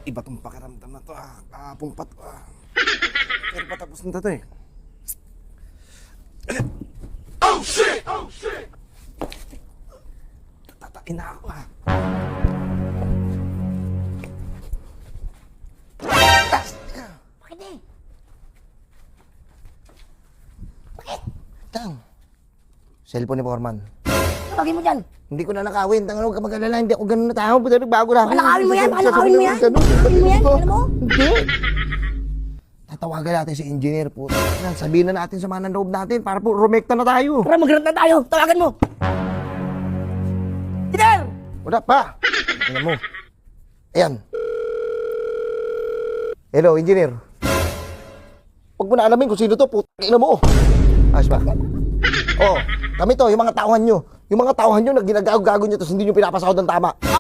Iba tong pakiramdam na to kahapon pa to Pero patapos na to eh. Oh shit! Oh shit! Tatakin na ako Bakit eh? Tang. Cellphone ni Foreman. Tawagin mo dyan. Hindi ko na nakawin. Tang, huwag ka mag-alala. Hindi ako ganun na tao. Bago na ako. Baka nakawin mo yan. Nakawin mo yan. Alam mo? Hindi. Tatawagan natin si engineer po. Sabihin na natin sa mga nanoob natin para po rumekta na tayo. Tara, mag-rant na tayo. Tawagan mo. Peter! Wala pa. Tingnan mo. Ayan. Hello, engineer. Huwag mo na alamin kung sino to. Putang ina mo. Ayos ba? Oh, kami to, yung mga tauhan nyo. Yung mga tauhan nyo na ginagago-gago nyo tapos hindi nyo pinapasahod ng tama.